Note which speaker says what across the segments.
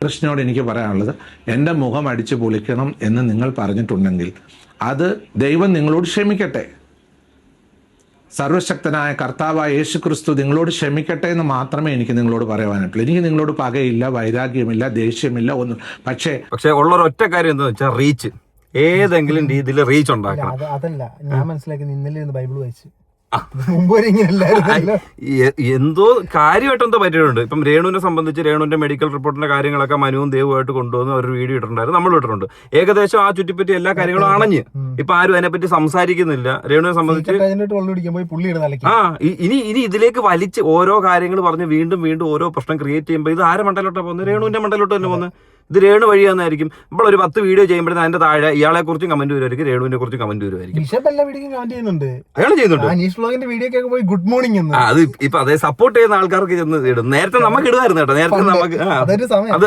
Speaker 1: കൃഷ്ണനോട് എനിക്ക് പറയാനുള്ളത്, എൻ്റെ മുഖം അടിച്ചു പൊളിക്കണം എന്ന് നിങ്ങൾ പറഞ്ഞിട്ടുണ്ടെങ്കിൽ അത് ദൈവം നിങ്ങളോട് ക്ഷമിക്കട്ടെ. സർവശക്തനായ കർത്താവായ യേശു ക്രിസ്തു നിങ്ങളോട് ക്ഷമിക്കട്ടെ എന്ന് മാത്രമേ എനിക്ക് നിങ്ങളോട് പറയാനായിട്ടുള്ളൂ. എനിക്ക് നിങ്ങളോട് പകയില്ല, വൈരാഗ്യമില്ല, ദേഷ്യമില്ല, ഒന്നും. പക്ഷേ
Speaker 2: ഉള്ളൊരൊറ്റ കാര്യം എന്താ വെച്ചാൽ റീച്ച്, ഏതെങ്കിലും രീതിയിൽ റീച്ച് ഉണ്ടാക്കണം.
Speaker 3: അതല്ല ഞാൻ മനസ്സിലാക്കി, ഇന്നലെ ബൈബിൾ വായിച്ചു
Speaker 2: എന്തോ കാര്യമായിട്ട് എന്തോ പറ്റിയിട്ടുണ്ട്. ഇപ്പം രേണുവിനെ സംബന്ധിച്ച് രേണുവിന്റെ മെഡിക്കൽ റിപ്പോർട്ടിന്റെ കാര്യങ്ങളൊക്കെ മനുവും ദേവുമായിട്ട് കൊണ്ടുവന്ന് ഒരു വീഡിയോ ഇട്ടിട്ടുണ്ടായിരുന്നു, നമ്മൾ ഇട്ടിട്ടുണ്ട്. ഏകദേശം ആ ചുറ്റിപ്പറ്റി എല്ലാ കാര്യങ്ങളും അണഞ്ഞ് ഇപ്പൊ ആരും അതിനെപ്പറ്റി സംസാരിക്കുന്നില്ല. രേണുവിനെ സംബന്ധിച്ച് ഇനി ഇതിലേക്ക് വലിച്ച് ഓരോ കാര്യങ്ങൾ പറഞ്ഞ് വീണ്ടും വീണ്ടും ഓരോ പ്രശ്നം ക്രിയേറ്റ് ചെയ്യുമ്പോൾ ഇത് ആരെ മണ്ടലോട്ടാ പോകുന്നത്? രേണുവിന്റെ മണ്ടലോട്ട് തന്നെ പോകുന്നത്. ഇത് രേണു വഴിയാന്നായിരിക്കും. ഇപ്പോൾ ഒരു 10 വീഡിയോ ചെയ്യുമ്പോഴേ അതിന്റെ താഴെ ഇയാളെ കുറിച്ചും കമന്റ് വരുമായിരിക്കും, രേണുവിനെ കുറിച്ചും കമന്റ് വരുമായിരിക്കും. അയാൾ ചെയ്യുന്നുണ്ട്.
Speaker 3: Good morning.
Speaker 2: അത് ഇപ്പൊ അതേ സപ്പോർട്ട് ചെയ്യുന്ന ആൾക്കാർക്ക് ചെന്ന് ഇടും. നേരത്തെ നമുക്ക് ഇടുമായിരുന്നു കേട്ടോ. നേരത്തെ നമുക്ക്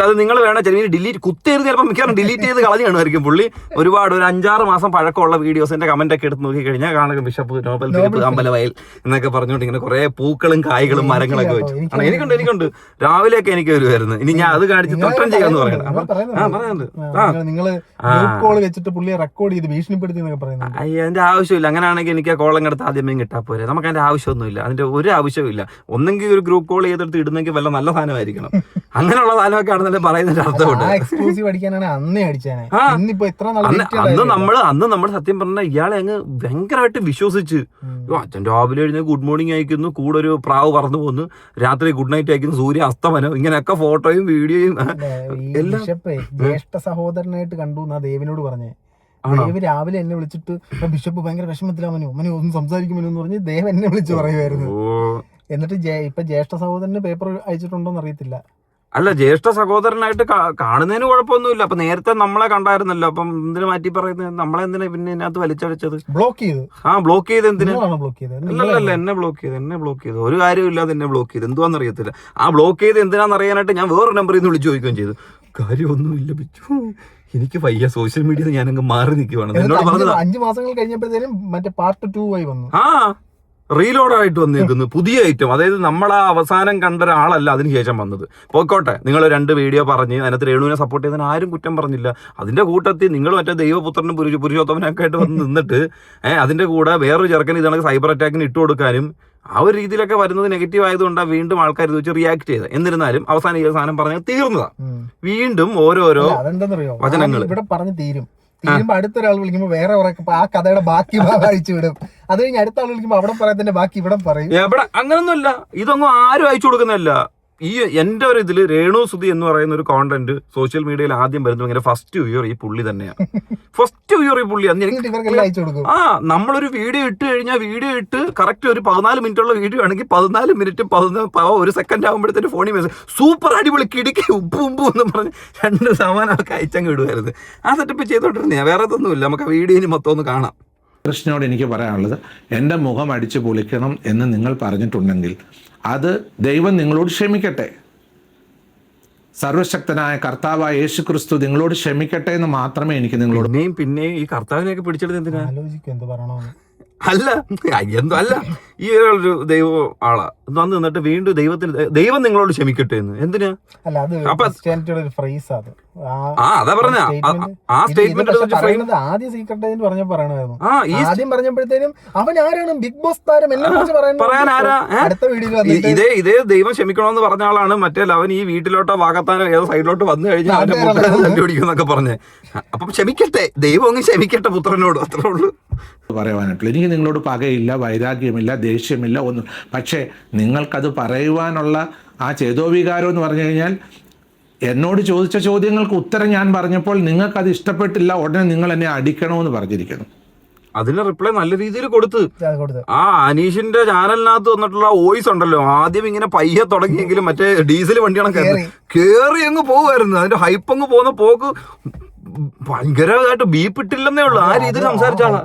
Speaker 2: അത് നിങ്ങൾ വേണം ചില ഡിലീറ്റ് കുത്തിയിരുന്ന് ചിലപ്പോൾ മിക്കവാറും ഡിലീറ്റ് ചെയ്ത് കളഞ്ഞാണായിരിക്കും പുള്ളി. ഒരുപാട് ഒരു 5-6 മാസം പഴക്കമുള്ള വീഡിയോസിന്റെ കമന്റ് ഒക്കെ എടുത്ത് നോക്കി കഴിഞ്ഞാൽ കാണുക ബിഷപ്പ് നോബൽ ഫിലിപ്പ് അമ്പലവയൽ എന്നൊക്കെ പറഞ്ഞുകൊണ്ട് ഇങ്ങനെ കുറെ പൂക്കളും കായ്കളും മരങ്ങളൊക്കെ വെച്ചു. എനിക്കുണ്ട് രാവിലെയൊക്കെ എനിക്ക് വരുമായിരുന്നു. ഇനി ഞാൻ അത് കാണിച്ച് തൊട്ടം ചെയ്യാന്ന് പറയണം. അതിന്റെ ആവശ്യമില്ല. അങ്ങനെയാണെങ്കിൽ എനിക്ക് ആ കോളം എടുത്ത് ആദ്യമേ കിട്ടാ പോരെ. നമുക്ക് അതിന്റെ ആവശ്യമൊന്നുമില്ല, അതിന്റെ ഒരു ആവശ്യമില്ല. ഒന്നെങ്കിൽ ഒരു ഗ്രൂപ്പ് കോൾ ചെയ്തെടുത്ത് ഇടുന്നെങ്കിൽ വല്ല നല്ല സാധനമായിരിക്കണം. അങ്ങനെയുള്ള സാധനമൊക്കെ ആണെന്നല്ലേ പറയുന്നതിന്റെ അർത്ഥമുണ്ട്. അന്ന് നമ്മൾ സത്യം പറഞ്ഞാൽ ഇയാളെ അങ്ങ് ഭയങ്കരമായിട്ട് വിശ്വസിച്ച്, അച്ഛൻ രാവിലെ എഴുന്നേറ്റ് ഗുഡ് മോർണിംഗ് അയക്കുന്നു, കൂടെ ഒരു പ്രാവ് പറന്നു പോകുന്നു, രാത്രി ഗുഡ് നൈറ്റ് അയക്കുന്നു, സൂര്യ അസ്തമനം, ഇങ്ങനെയൊക്കെ ഫോട്ടോയും വീഡിയോയും
Speaker 3: ജ്യേഷ്ഠ സഹോദരനായിട്ട് കണ്ടു എന്നാ ദേവിനോട് പറഞ്ഞേ. ദേവ് രാവിലെ എന്നെ വിളിച്ചിട്ട് ബിഷപ്പ് ഭയങ്കര വിഷമത്തിലാ, മനു ഒന്നും സംസാരിക്കുമെന്ന് പറഞ്ഞ് ദേവ് എന്നെ വിളിച്ച് പറയുമായിരുന്നു. എന്നിട്ട് ഇപ്പൊ ജ്യേഷ്ഠ സഹോദരന് പേപ്പർ അയച്ചിട്ടുണ്ടോന്ന് അറിയത്തില്ല.
Speaker 2: അല്ല, ജ്യേഷ്ഠ സഹോദരനായിട്ട് കാണുന്നതിന് കുഴപ്പമൊന്നുമില്ല. അപ്പൊ നേരത്തെ നമ്മളെ കണ്ടായിരുന്നല്ലോ, അപ്പം എന്തിനു മാറ്റി പറയുന്നത്? നമ്മളെന്തിനാ പിന്നെ ഇതിനകത്ത് വലിച്ചടിച്ചത്?
Speaker 3: ബ്ലോക്ക് ചെയ്ത്
Speaker 2: ബ്ലോക്ക് ചെയ്ത് എന്തിനാ?
Speaker 3: അല്ലല്ല,
Speaker 2: എന്നെ ബ്ലോക്ക് ചെയ്ത് ഒരു കാര്യമില്ലാതെ എന്നെ ബ്ലോക്ക് ചെയ്ത് എന്തുവാന്ന് അറിയത്തില്ല. ആ ബ്ലോക്ക് ചെയ്ത് എന്തിനാന്ന് അറിയാനായിട്ട് ഞാൻ വേറൊരു നമ്പറിൽ നിന്ന് വിളിച്ചു ചോദിക്കുകയും ചെയ്തു. കാര്യമൊന്നുമില്ല ബിച്ചു, എനിക്ക് വയ്യ, സോഷ്യൽ മീഡിയയിൽ ഞാനങ്ങ് മാറി നിൽക്കുവാണ്. എന്നോട് പറഞ്ഞത്
Speaker 3: 5 മാസങ്ങൾ കഴിഞ്ഞപ്പോഴത്തേനും മറ്റേ പാർട്ട് 2 ആയി വന്നു.
Speaker 2: റീലോഡായിട്ട് വന്നേക്കുന്നു പുതിയ ഐറ്റം. അതായത് നമ്മളാ അവസാനം കണ്ട ഒരാളല്ല അതിനുശേഷം വന്നത്. പോയിക്കോട്ടെ, നിങ്ങൾ 2 വീഡിയോ പറഞ്ഞ് അതിനകത്ത് രേണുവിനെ സപ്പോർട്ട് ചെയ്തതിന് ആരും കുറ്റം പറഞ്ഞില്ല. അതിന്റെ കൂട്ടത്തിൽ നിങ്ങൾ മറ്റേ ദൈവപുത്രനും പുരുഷോത്തമനൊക്കെ ആയിട്ട് വന്ന് നിന്നിട്ട് അതിന്റെ കൂടെ വേറൊരു ചെറുക്കൻ ഇതാണ് സൈബർ അറ്റാക്കിന് ഇട്ട് കൊടുക്കാനും ആ ഒരു രീതിയിലൊക്കെ വരുന്നത് നെഗറ്റീവ് ആയതുകൊണ്ടാണ് വീണ്ടും ആൾക്കാർ ഇത് വെച്ച് റിയാക്ട് ചെയ്തത്. എന്നിരുന്നാലും അവസാനം ഈ സാധനം പറഞ്ഞത് തീർന്നതാ. വീണ്ടും ഓരോരോ വചനങ്ങൾ
Speaker 3: ഇവിടെ പറഞ്ഞു തീരും. തീരുമ്പോ അടുത്തൊരാൾ വിളിക്കുമ്പോ വേറെ ആ കഥയുടെ ബാക്കി അയച്ചു വിടും. അത് കഴിഞ്ഞ് അടുത്ത ആൾ വിളിക്കുമ്പോ അവിടെ പറയാത്തിന്റെ ബാക്കി ഇവിടെ പറയും.
Speaker 2: എവിടെ അങ്ങനൊന്നുമല്ല, ഇതൊന്നും ആരും അയച്ചു കൊടുക്കുന്നതല്ല. ഈ എന്റെ ഒരു ഇതില് രേണു സുധി എന്ന് പറയുന്ന ഒരു കോണ്ടന്റ് സോഷ്യൽ മീഡിയയിൽ ആദ്യം വരുന്നത് ഇങ്ങനെ ഫസ്റ്റ് വ്യൂർ ഈ പുള്ളി തന്നെയാണ്. ഫസ്റ്റ് വ്യൂർ ഈ പുള്ളി. നമ്മളൊരു വീഡിയോ ഇട്ട് കഴിഞ്ഞാൽ വീഡിയോ ഇട്ട് കറക്റ്റ് ഒരു 14 മിനിറ്റുള്ള വീഡിയോ ആണെങ്കിൽ 14 മിനിറ്റ് 1 സെക്കൻഡ് ആകുമ്പോഴത്തേന് ഫോണിൽ മെസ്സേജ് സൂപ്പർ അടിപൊളി കിടക്കി ഉപ്പും എന്ന് പറഞ്ഞ് 2 സമാനമൊക്കെ അയച്ചങ്ങ് ഇടുമായിരുന്നു. ആ സെറ്റപ്പ് ചെയ്തോണ്ടിരുന്നേ, വേറെ ഒന്നുമില്ല. നമുക്ക് ആ വീഡിയോന് മൊത്തം ഒന്ന് കാണാം.
Speaker 1: കൃഷ്ണനോട് എനിക്ക് പറയാനുള്ളത്, എൻ്റെ മുഖം അടിച്ചു പൊളിക്കണം എന്ന് നിങ്ങൾ പറഞ്ഞിട്ടുണ്ടെങ്കിൽ അത് ദൈവം നിങ്ങളോട് ക്ഷമിക്കട്ടെ. സർവശക്തനായ കർത്താവായ യേശു ക്രിസ്തു നിങ്ങളോട് ക്ഷമിക്കട്ടെ എന്ന് മാത്രമേ എനിക്ക് നിങ്ങളോട്.
Speaker 2: പിന്നെ ഈ കർത്താവിനെയൊക്കെ പിടിച്ചെടുത്ത് എന്തിനാ? അല്ല ഈ ഒരു ദൈവ ആളാ വന്ന് നിന്നിട്ട് വീണ്ടും ദൈവം നിങ്ങളോട് ക്ഷമിക്കട്ടെ എന്ന് എന്തിനാ? അതാ പറഞ്ഞ ആ സ്റ്റേറ്റ്മെന്റ്
Speaker 3: ആദ്യം പറഞ്ഞപ്പോഴത്തേനും അവൻ ആരാണ് ബിഗ് ബോസ് താരം
Speaker 2: പറയാൻ ആരാ? ഇതേ ദൈവം ക്ഷമിക്കണമെന്ന് പറഞ്ഞ ആളാണ് മറ്റേ അവൻ ഈ വീട്ടിലോട്ടോ വാകത്താനോ ഏതോ സൈഡിലോട്ട് വന്നു കഴിഞ്ഞാൽ അവന്റെ പുത്രനെ തല്ലുപിടിക്കുമെന്നൊക്കെ പറഞ്ഞേ. അപ്പം ക്ഷമിക്കട്ടെ, ദൈവം അങ്ങ് ക്ഷമിക്കട്ടെ പുത്രനോട്, അത്രേ ഉള്ളൂ
Speaker 1: പറയുവാനായിട്ടുള്ളൂ. എനിക്ക് നിങ്ങളോട് പകയില്ല, വൈരാഗ്യമില്ല, ദേഷ്യമില്ല, ഒന്നും. പക്ഷേ നിങ്ങൾക്കത് പറയുവാനുള്ള ആ ചേതോവികാരം എന്ന് പറഞ്ഞു കഴിഞ്ഞാൽ, എന്നോട് ചോദിച്ച ചോദ്യങ്ങൾക്ക് ഉത്തരം ഞാൻ പറഞ്ഞപ്പോൾ നിങ്ങൾക്കത് ഇഷ്ടപ്പെട്ടില്ല, ഉടനെ നിങ്ങൾ എന്നെ അടിക്കണമെന്ന് പറഞ്ഞിരിക്കുന്നു.
Speaker 2: അതിന് റിപ്ലൈ നല്ല രീതിയിൽ കൊടുത്ത് അനീഷിന്റെ ചാനലിനകത്ത് വന്നിട്ടുള്ള വോയിസ് ഉണ്ടല്ലോ, ആദ്യം ഇങ്ങനെ പയ്യെ തുടങ്ങിയെങ്കിലും മറ്റേ ഡീസൽ വണ്ടിയാണ് കേറി അങ്ങ് പോകുമായിരുന്നു. അതിന്റെ ഹൈപ്പ് അങ്ങ് പോകുന്ന പോക്ക് ഭയങ്കരമായിട്ട് ബീപ്പ് ഇട്ടില്ലെന്നേ ഉള്ളൂ. ആ രീതിയിൽ സംസാരിച്ചാണ്.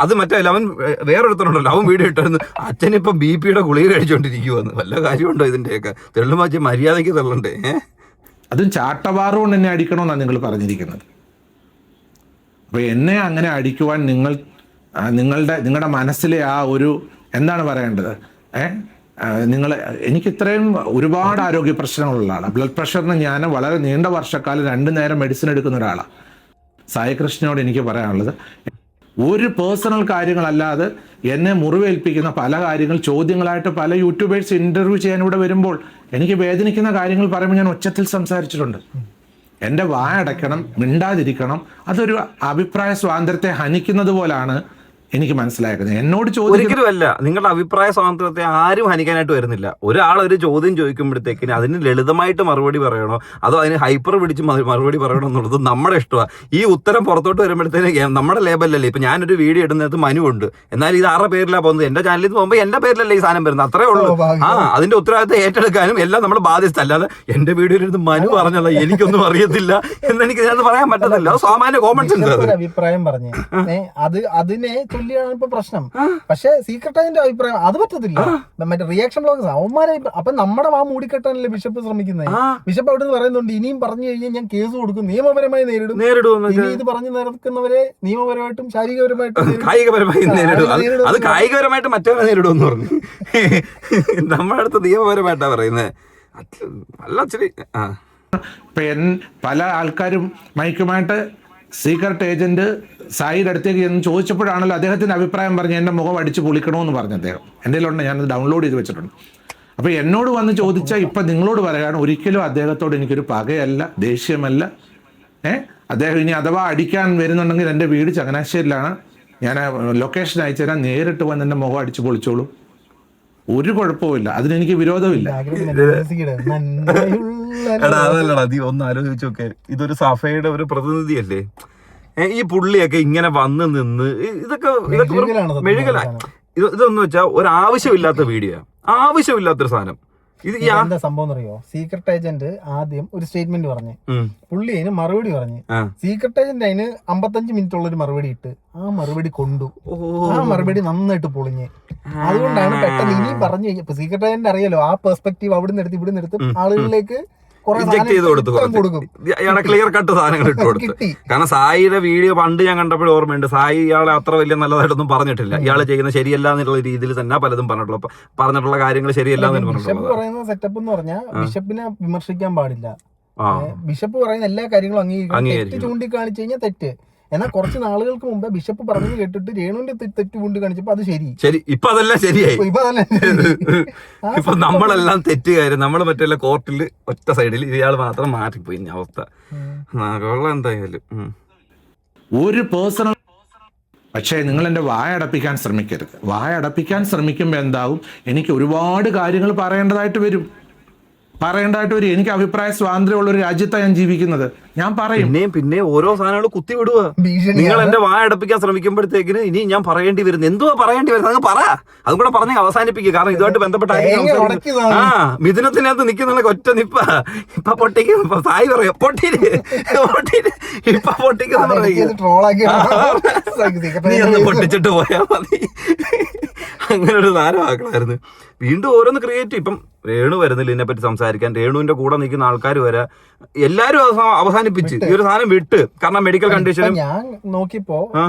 Speaker 2: അത് മറ്റേ അവൻ വേറൊരുത്തനുണ്ടല്ലോ, അവൻ വീഡിയോ ഇട്ടായിരുന്നു അച്ഛനിപ്പം BP-യുടെ ഗുളിക കഴിച്ചോണ്ടിരിക്കുവന്ന്. വല്ല കാര്യമുണ്ടോ ഇതിന്റെയൊക്കെ? തെള്ളുമാറ്റി മര്യാദയ്ക്ക് തള്ളണ്ടേ?
Speaker 1: അതും ചാട്ടവാറുകൊണ്ട് എന്നെ അടിക്കണമെന്നാണ് നിങ്ങൾ പറഞ്ഞിരിക്കുന്നത്. അപ്പൊ എന്നെ അങ്ങനെ അടിക്കുവാൻ നിങ്ങളുടെ മനസ്സിലെ ആ ഒരു എന്താണ് പറയേണ്ടത്, എനിക്ക് ഇത്രയും ഒരുപാട് ആരോഗ്യ പ്രശ്നങ്ങളുള്ള ആളാണ്. ബ്ലഡ് പ്രഷറിന് ഞാൻ വളരെ നീണ്ട വർഷക്കാലം 2 നേരം മെഡിസിൻ എടുക്കുന്ന ഒരാളാണ്. സായി കൃഷ്ണനോട് എനിക്ക് പറയാനുള്ളത്, ഒരു പേഴ്സണൽ കാര്യങ്ങളല്ലാതെ എന്നെ മുറിവേൽപ്പിക്കുന്ന പല കാര്യങ്ങൾ ചോദ്യങ്ങളായിട്ട് പല യൂട്യൂബേഴ്സ് ഇൻ്റർവ്യൂ ചെയ്യാൻ ഇവിടെ വരുമ്പോൾ എനിക്ക് വേദനിക്കുന്ന കാര്യങ്ങൾ പറയുമ്പോൾ ഞാൻ ഒച്ചത്തിൽ സംസാരിച്ചിട്ടുണ്ട്. എൻ്റെ വായ അടയ്ക്കണം, മിണ്ടാതിരിക്കണം. അതൊരു അഭിപ്രായ സ്വാതന്ത്ര്യത്തെ ഹനിക്കുന്നത് പോലാണ് എനിക്ക് മനസ്സിലാക്കുന്നത്. എന്നോട്
Speaker 2: ഒരിക്കലും അല്ല. നിങ്ങളുടെ അഭിപ്രായ സ്വാതന്ത്ര്യത്തെ ആരും ഹനിക്കാനായിട്ട് വരുന്നില്ല. ഒരാൾ ഒരു ചോദ്യം ചോദിക്കുമ്പോഴത്തേക്കിന് അതിന് ലളിതമായിട്ട് മറുപടി പറയണോ അതോ അതിന് ഹൈപ്പർ പിടിച്ച് മറുപടി പറയണോ എന്നുള്ളത് നമ്മുടെ ഇഷ്ടമാണ്. ഈ ഉത്തരം പുറത്തോട്ട് വരുമ്പോഴത്തേന് നമ്മുടെ ലേബലല്ലേ. ഇപ്പൊ ഞാനൊരു വീഡിയോ ഇടുന്നത് മനു ഉണ്ട്, എന്നാൽ ഇത് ആരുടെ പേരിലാണ് പോകുന്നത്? എന്റെ ചാനലിൽ നിന്ന് പോകുമ്പോൾ എന്റെ പേരിലല്ലേ ഈ സാധനം വരുന്നത്, അത്രേ ഉള്ളൂ. അതിന്റെ ഉത്തരവാദിത്തം ഏറ്റെടുക്കാനും എല്ലാം നമ്മൾ ബാധ്യസ്ഥ. അല്ലാതെ എന്റെ വീഡിയോയിൽ ഇരുന്ന് മനു പറഞ്ഞതാ എനിക്കൊന്നും അറിയത്തില്ല എന്നെനിക്ക് ഞാൻ പറയാൻ പറ്റത്തില്ല. അത് സാമാന്യ കോമൺ സെൻസ്.
Speaker 3: അഭിപ്രായം പറഞ്ഞു അതിനെ ചൊല്ലിയാണ് ഇപ്പൊ പ്രശ്നം. പക്ഷെ സീക്രട്ട് ഏജന്റ് അഭിപ്രായം അത് പറ്റത്തില്ല. മറ്റേ റിയാക്ഷൻ ബ്ലോഗ്സ് അവന്മാരെ അപ്പൊ നമ്മുടെ വാ മൂടിക്കെട്ടാനല്ലേ ബിഷപ്പ് ശ്രമിക്കുന്നത്. ബിഷപ്പ് അവിടെ നിന്ന് പറയുന്നുണ്ട്, ഇനിയും പറഞ്ഞു കഴിഞ്ഞാൽ ഞാൻ കേസ് കൊടുക്കും, നിയമപരമായി നേരിടും. ഇനി ഇത് പറഞ്ഞു നടക്കുന്നവരെ നിയമപരമായിട്ടും ശാരീരികപരമായിട്ടും
Speaker 2: കായികപരമായി നേരിടും. അത് കായികപരമായിട്ട് മറ്റവരെ നേരിടുമെന്ന് പറഞ്ഞു. നമ്മുടെ അടുത്ത് നിയമപരമായിട്ടാ പറയുന്നത്. അല്ല ശരി.
Speaker 1: പല ആൾക്കാരും മൈക്കുമായിട്ട് സീക്രട്ട് ഏജന്റ് സായിയുടെ അടുത്തേക്ക് എന്ന് ചോദിച്ചപ്പോഴാണല്ലോ അദ്ദേഹത്തിന്റെ അഭിപ്രായം പറഞ്ഞ് എൻ്റെ മുഖം അടിച്ച് പൊളിക്കണമെന്ന് പറഞ്ഞു അദ്ദേഹം. എൻ്റെ കയ്യിലുണ്ട്, ഞാനത് ഡൗൺലോഡ് ചെയ്ത് വെച്ചിട്ടുണ്ട്. അപ്പോൾ എന്നോട് വന്ന് ചോദിച്ചാൽ ഇപ്പം നിങ്ങളോട് പറയുകയാണ്, ഒരിക്കലും അദ്ദേഹത്തോട് എനിക്കൊരു പകയല്ല, ദേഷ്യമല്ല. അദ്ദേഹം ഇനി അഥവാ അടിക്കാൻ വരുന്നുണ്ടെങ്കിൽ എൻ്റെ വീട് ചങ്ങനാശ്ശേരിയിലാണ്, ഞാൻ ലൊക്കേഷൻ അയച്ചു തരാം, നേരിട്ട് വന്ന് എൻ്റെ മുഖം അടിച്ച് പൊളിച്ചോളൂ, ഒരു കുഴപ്പമില്ല, അതിനെനിക്ക് വിരോധമില്ല.
Speaker 2: എടാ അതല്ലടാ, നീ ഒന്ന് ആലോചിച്ച് നോക്കെ, ഇതൊരു സഫയുടെ ഒരു പ്രതിനിധിയല്ലേ ഈ പുള്ളിയൊക്കെ ഇങ്ങനെ വന്ന് നിന്ന് ഇതൊക്കെ മെഴുകല. ഇതൊന്നും വെച്ചാൽ ഒരു ആവശ്യമില്ലാത്ത വീഡിയോ, ആവശ്യമില്ലാത്തൊരു സാധനം. ഇത്
Speaker 3: എന്താ സംഭവം അറിയോ? സീക്രട്ട് ഏജന്റ് ആദ്യം ഒരു സ്റ്റേറ്റ്മെന്റ് പറഞ്ഞു, പുള്ളി അതിന് മറുപടി പറഞ്ഞു. സീക്രട്ട് ഏജന്റ് അതിന് 55 മിനിറ്റ് ഉള്ള ഒരു മറുപടി ഇട്ട് ആ മറുപടി കൊണ്ടു. ആ മറുപടി നന്നായിട്ട് പൊളിഞ്ഞ്. അതുകൊണ്ടാണ് പെട്ടെന്ന് ഇനിയും പറഞ്ഞു കഴിഞ്ഞപ്പോ സീക്രട്ട് ഏജന്റ് അറിയാലോ ആ പെർസ്പെക്ടീവ് അവിടുന്ന് എടുത്ത് ഇവിടുന്ന് എടുത്ത് ആളുകളിലേക്ക്
Speaker 2: ഇൻജക്ട് ചെയ്ത് കൊടുത്തു. ഇയാളെ ക്ലിയർ കട്ട് സാധനങ്ങൾ ഇട്ട് കൊടുത്തു. കാരണം സായിയുടെ വീഡിയോ പണ്ട് ഞാൻ കണ്ടപ്പോഴും ഓർമ്മയുണ്ട്, സായി ഇയാളെ അത്ര വലിയ നല്ലതായിട്ടൊന്നും പറഞ്ഞിട്ടില്ല. ഇയാൾ ചെയ്യുന്ന ശരിയല്ല എന്നുള്ള രീതിയിൽ തന്നെ പലതും പറഞ്ഞിട്ടുള്ള കാര്യങ്ങൾ ശരിയല്ല എന്ന്
Speaker 3: ബിഷപ്പ് പറയുന്ന സെറ്റപ്പ് എന്ന് പറഞ്ഞാൽ ബിഷപ്പിനെ വിമർശിക്കാൻ പാടില്ല. ബിഷപ്പ് പറയുന്ന എല്ലാ കാര്യങ്ങളും അംഗീകരിക്കും. ചൂണ്ടിക്കാണിച്ചു കഴിഞ്ഞാൽ തെറ്റ്. എന്നാൽ കുറച്ച് നാളുകൾക്ക് മുമ്പ് ബിഷപ്പ് പറഞ്ഞത് കേട്ടിട്ട് രേണുവിന്റെ തെറ്റ് ചൂണ്ടിക്കാണിച്ചപ്പോ അത് ശരി.
Speaker 2: ഇപ്പൊ അതെല്ലാം ശരിയായി. ഇപ്പൊ നമ്മളെല്ലാം തെറ്റുകാര്. നമ്മൾ മറ്റേ കോർട്ടിൽ ഒറ്റ സൈഡിൽ ഇയാൾ മാത്രം മാറ്റിപ്പോയി അവസ്ഥ. എന്തായാലും
Speaker 1: ഒരു പേഴ്സണൽ. പക്ഷേ നിങ്ങൾ എൻ്റെ വായ അടപ്പിക്കാൻ ശ്രമിക്കരുത്. വായ അടപ്പിക്കാൻ ശ്രമിക്കുമ്പോൾ എന്താവും, എനിക്ക് ഒരുപാട് കാര്യങ്ങൾ പറയേണ്ടതായിട്ട് വരും. എനിക്ക് അഭിപ്രായ സ്വാതന്ത്ര്യമുള്ള ഒരു രാജ്യത്താണ് ഞാൻ ജീവിക്കുന്നത്. ഞാൻ പറയും.
Speaker 2: പിന്നെ ഓരോ സാധനങ്ങൾ കുത്തി വിടുക. നിങ്ങൾ എന്റെ വായ അടപ്പിക്കാൻ ശ്രമിക്കുമ്പോഴത്തേക്കിന് ഇനി ഞാൻ പറയേണ്ടി വരുന്നു. എന്തുവാ പറയേണ്ടി വരുന്നത്? അങ്ങ് പറ. അതും കൂടെ പറഞ്ഞ് അവസാനിപ്പിക്കുക. കാരണം ഇതുമായിട്ട് ബന്ധപ്പെട്ട മിഥുനത്തിനകത്ത് നിൽക്കുന്ന ഒറ്റ നിപ്പ ഇപ്പൊ പൊട്ടിക്കും. സായി പറയാ പൊട്ടിര് ഇപ്പൊ പൊട്ടിക്കുന്ന നീ ഒന്ന് പൊട്ടിച്ചിട്ട് പോയാ മതി. അങ്ങനെ ഒരു താരമാക്കണമായിരുന്നു. വീണ്ടും ഓരോന്ന് ക്രിയേറ്റ്. ഇപ്പം രേണു വരുന്നില്ല ഇതിനെപ്പറ്റി സംസാരിക്കാൻ. രേണുവിന്റെ കൂടെ നിൽക്കുന്ന ആൾക്കാർ വരെ എല്ലാരും അവസാനിപ്പിച്ച് ഈ ഒരു സാധനം വിട്ട്. കാരണം മെഡിക്കൽ കണ്ടീഷൻ
Speaker 3: ഞാൻ നോക്കിയപ്പോ